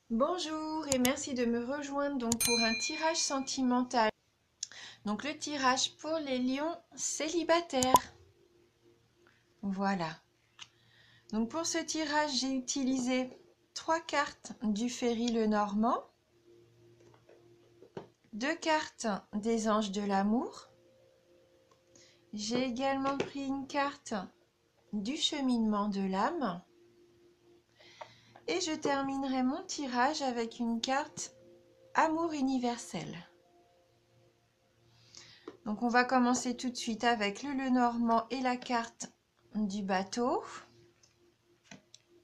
Bonjour et merci de me rejoindre donc pour un tirage sentimental. Donc le tirage pour les lions célibataires. Voilà. Donc pour ce tirage, j'ai utilisé 3 cartes du Ferry Lenormand, 2 cartes des Anges de l'amour. J'ai également pris une carte du Cheminement de l'âme. Et je terminerai mon tirage avec une carte Amour universel. Donc on va commencer tout de suite avec le Lenormand et la carte du bateau,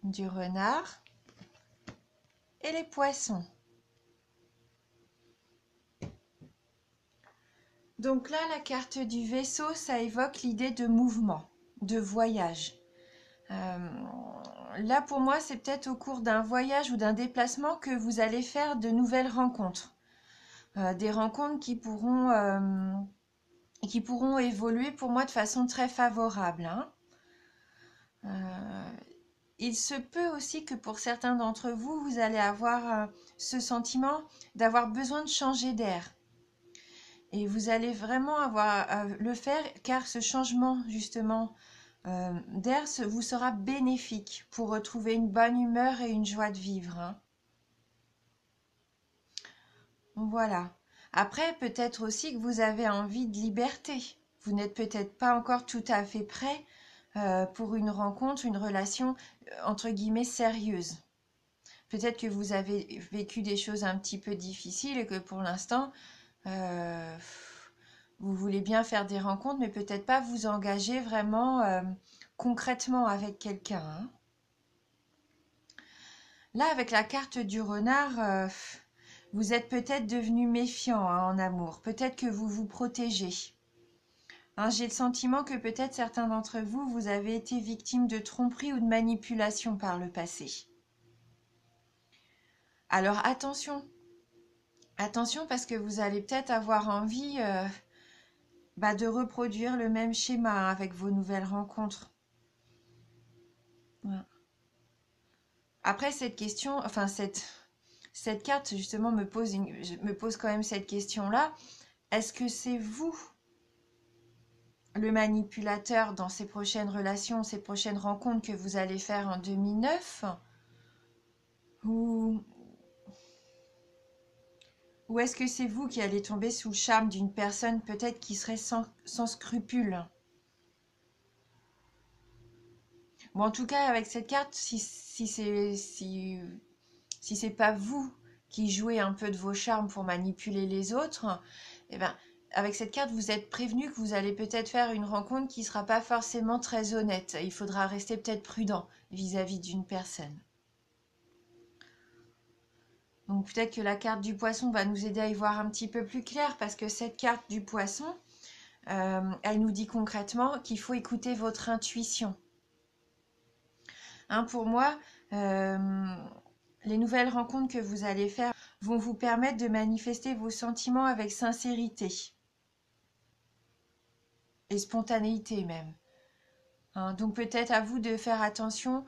du renard et les poissons. Donc là, la carte du vaisseau, ça évoque l'idée de mouvement, de voyage. Là, pour moi, c'est peut-être au cours d'un voyage ou d'un déplacement que vous allez faire de nouvelles rencontres. Des rencontres qui pourront évoluer pour moi de façon très favorable, hein. Il se peut aussi que pour certains d'entre vous, vous allez avoir ce sentiment d'avoir besoin de changer d'air. Et vous allez vraiment avoir le faire car ce changement justement d'air vous sera bénéfique pour retrouver une bonne humeur et une joie de vivre, hein. Voilà. Après, peut-être aussi que vous avez envie de liberté. Vous n'êtes peut-être pas encore tout à fait prêt pour une rencontre, une relation entre guillemets sérieuse. Peut-être que vous avez vécu des choses un petit peu difficiles et que pour l'instant, euh, vous voulez bien faire des rencontres, mais peut-être pas vous engager vraiment concrètement avec quelqu'un, hein. Là, avec la carte du renard, vous êtes peut-être devenu méfiant, hein, en amour. Peut-être que vous vous protégez. Hein, j'ai le sentiment que peut-être certains d'entre vous, vous avez été victime de tromperie ou de manipulation par le passé. Alors attention, attention parce que vous allez peut-être avoir envie de reproduire le même schéma avec vos nouvelles rencontres. Ouais. Après cette question, enfin cette carte justement me pose quand même cette question-là. Est-ce que c'est vous le manipulateur dans ces prochaines relations, ces prochaines rencontres que vous allez faire en 2009 ou, ou est-ce que c'est vous qui allez tomber sous le charme d'une personne peut-être qui serait sans scrupules? Bon, en tout cas, avec cette carte, si c'est pas vous qui jouez un peu de vos charmes pour manipuler les autres, eh ben, avec cette carte, vous êtes prévenu que vous allez peut-être faire une rencontre qui ne sera pas forcément très honnête. Il faudra rester peut-être prudent vis-à-vis d'une personne. Donc peut-être que la carte du poisson va nous aider à y voir un petit peu plus clair parce que cette carte du poisson, elle nous dit concrètement qu'il faut écouter votre intuition. Hein, pour moi, les nouvelles rencontres que vous allez faire vont vous permettre de manifester vos sentiments avec sincérité et spontanéité même, hein. Donc peut-être à vous de faire attention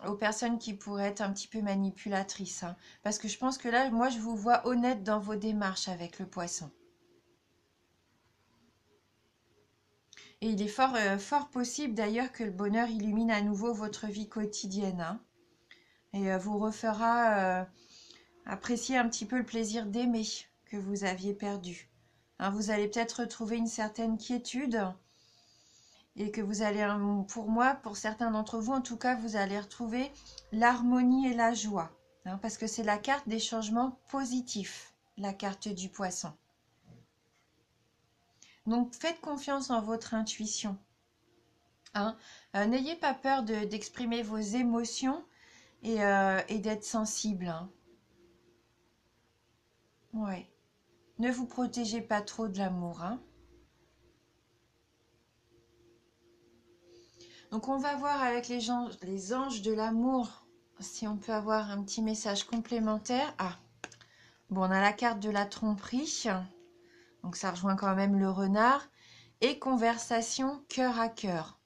aux personnes qui pourraient être un petit peu manipulatrices, hein. Parce que je pense que là, moi, je vous vois honnête dans vos démarches avec le poisson. Et il est fort possible d'ailleurs que le bonheur illumine à nouveau votre vie quotidienne, hein, et vous refera apprécier un petit peu le plaisir d'aimer que vous aviez perdu, hein. Vous allez peut-être retrouver une certaine quiétude et que vous allez, pour moi, pour certains d'entre vous en tout cas, vous allez retrouver l'harmonie et la joie, hein, parce que c'est la carte des changements positifs, la carte du poisson. Donc faites confiance en votre intuition, hein. N'ayez pas peur d'exprimer vos émotions et d'être sensible, hein. Ouais. Ne vous protégez pas trop de l'amour, hein. Donc on va voir avec les anges de l'amour si on peut avoir un petit message complémentaire. Ah, bon, on a la carte de la tromperie, donc ça rejoint quand même le renard, et conversation cœur à cœur.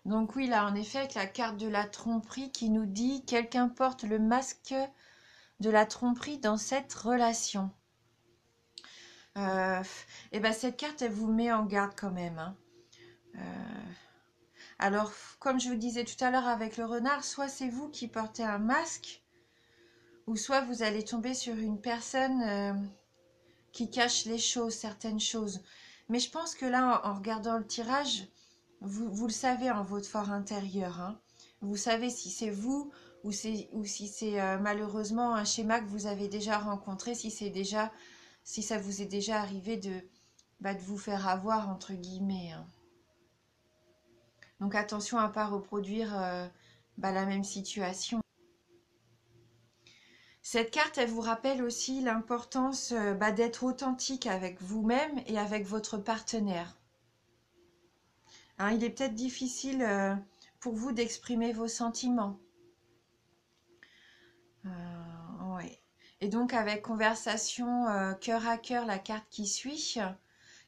Donc oui, là, en effet, avec la carte de la tromperie qui nous dit quelqu'un porte le masque de la tromperie dans cette relation. Et ben cette carte, elle vous met en garde quand même, hein. Alors, comme je vous disais tout à l'heure avec le renard, soit c'est vous qui portez un masque, ou soit vous allez tomber sur une personne qui cache les choses, certaines choses. Mais je pense que là, en regardant le tirage, vous le savez en votre fort intérieur, hein. Vous savez si c'est vous ou si c'est malheureusement un schéma que vous avez déjà rencontré, si ça vous est déjà arrivé de vous faire avoir, entre guillemets, hein. Donc attention à ne pas reproduire la même situation. Cette carte, elle vous rappelle aussi l'importance d'être authentique avec vous-même et avec votre partenaire. Hein, il est peut-être difficile pour vous d'exprimer vos sentiments. Ouais. Et donc avec conversation cœur à cœur, la carte qui suit,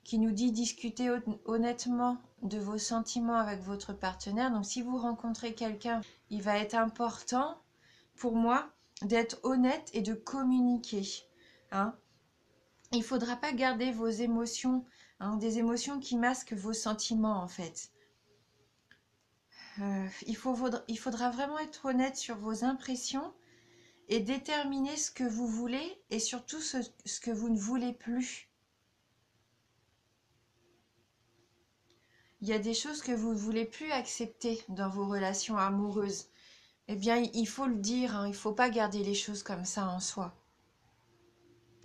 qui nous dit discuter honnêtement de vos sentiments avec votre partenaire. Donc si vous rencontrez quelqu'un, il va être important pour moi d'être honnête et de communiquer, hein. Il ne faudra pas garder vos émotions, hein, des émotions qui masquent vos sentiments en fait. Il faudra vraiment être honnête sur vos impressions et déterminer ce que vous voulez et surtout ce que vous ne voulez plus. Il y a des choses que vous ne voulez plus accepter dans vos relations amoureuses. Eh bien, il faut le dire, hein, il ne faut pas garder les choses comme ça en soi.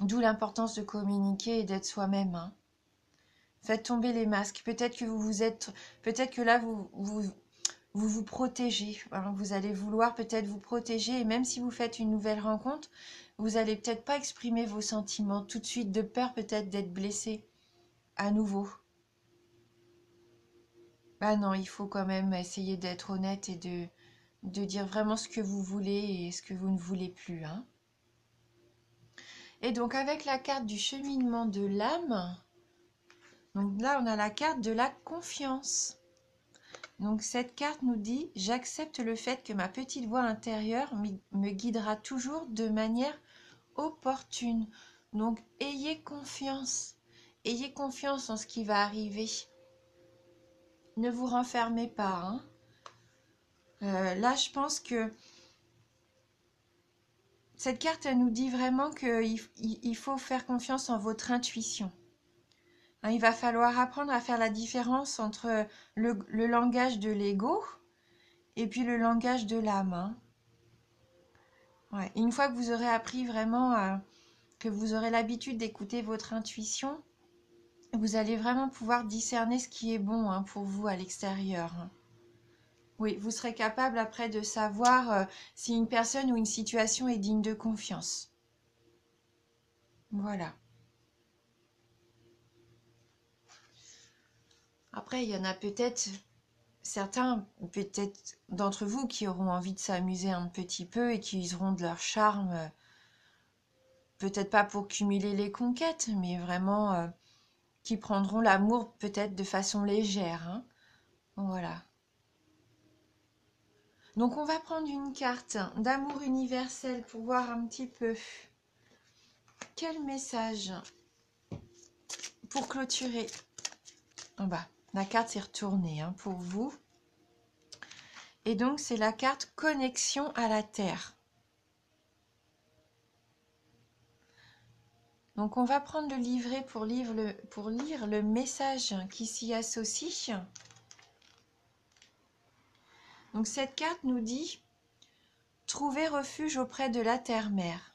D'où l'importance de communiquer et d'être soi-même, hein. Faites tomber les masques. Peut-être que là, vous protégez, hein. Vous allez vouloir peut-être vous protéger. Et même si vous faites une nouvelle rencontre, vous allez peut-être pas exprimer vos sentiments tout de suite, de peur peut-être d'être blessé à nouveau. Bah non, il faut quand même essayer d'être honnête et de dire vraiment ce que vous voulez et ce que vous ne voulez plus, hein. Et donc avec la carte du cheminement de l'âme, donc là on a la carte de la confiance. Donc cette carte nous dit « J'accepte le fait que ma petite voix intérieure me guidera toujours de manière opportune. » Donc ayez confiance en ce qui va arriver. Ne vous renfermez pas, hein. Là je pense que cette carte, elle nous dit vraiment qu'il faut faire confiance en votre intuition. Hein, il va falloir apprendre à faire la différence entre le langage de l'ego et puis le langage de l'âme, hein. Ouais. Une fois que vous aurez appris vraiment, que vous aurez l'habitude d'écouter votre intuition, vous allez vraiment pouvoir discerner ce qui est bon, hein, pour vous à l'extérieur, hein. Oui, vous serez capable après de savoir si une personne ou une situation est digne de confiance. Voilà. Après, il y en a peut-être certains, peut-être d'entre vous, qui auront envie de s'amuser un petit peu et qui useront de leur charme, peut-être pas pour cumuler les conquêtes, mais vraiment qui prendront l'amour peut-être de façon légère, hein. Voilà. Donc on va prendre une carte d'amour universel pour voir un petit peu quel message pour clôturer. En bas, la carte s'est retournée, hein, pour vous. Et donc c'est la carte connexion à la terre. Donc on va prendre le livret pour lire le message qui s'y associe. Donc cette carte nous dit « Trouver refuge auprès de la terre-mère.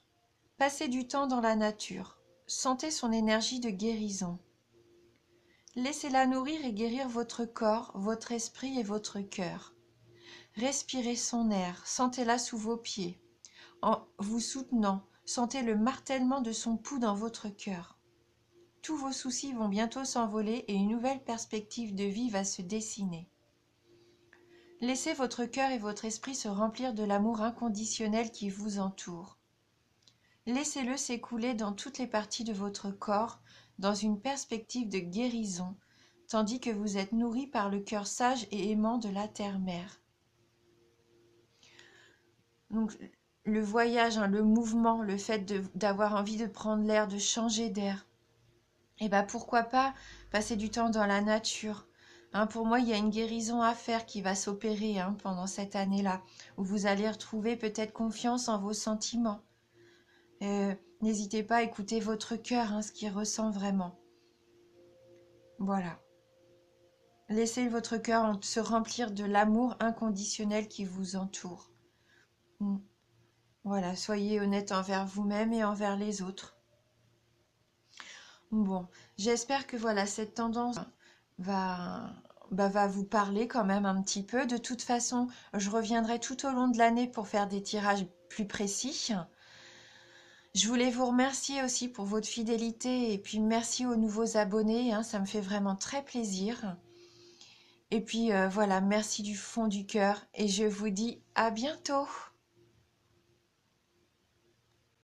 Passez du temps dans la nature. Sentez son énergie de guérison. Laissez-la nourrir et guérir votre corps, votre esprit et votre cœur. Respirez son air, sentez-la sous vos pieds. En vous soutenant, sentez le martèlement de son pouls dans votre cœur. Tous vos soucis vont bientôt s'envoler et une nouvelle perspective de vie va se dessiner. Laissez votre cœur et votre esprit se remplir de l'amour inconditionnel qui vous entoure. Laissez-le s'écouler dans toutes les parties de votre corps, dans une perspective de guérison, tandis que vous êtes nourri par le cœur sage et aimant de la terre-mère. Donc, le voyage, hein, le mouvement, le fait d'avoir envie de prendre l'air, de changer d'air, et ben pourquoi pas passer du temps dans la nature. Hein, pour moi, il y a une guérison à faire qui va s'opérer pendant cette année-là, où vous allez retrouver peut-être confiance en vos sentiments. N'hésitez pas à écouter votre cœur, ce qu'il ressent vraiment. Voilà. Laissez votre cœur se remplir de l'amour inconditionnel qui vous entoure. Voilà, soyez honnête envers vous-même et envers les autres. Bon, j'espère que voilà, cette tendance va vous parler quand même un petit peu. De toute façon, je reviendrai tout au long de l'année pour faire des tirages plus précis. Je voulais vous remercier aussi pour votre fidélité et puis merci aux nouveaux abonnés, ça me fait vraiment très plaisir. Et puis voilà, merci du fond du cœur et je vous dis à bientôt.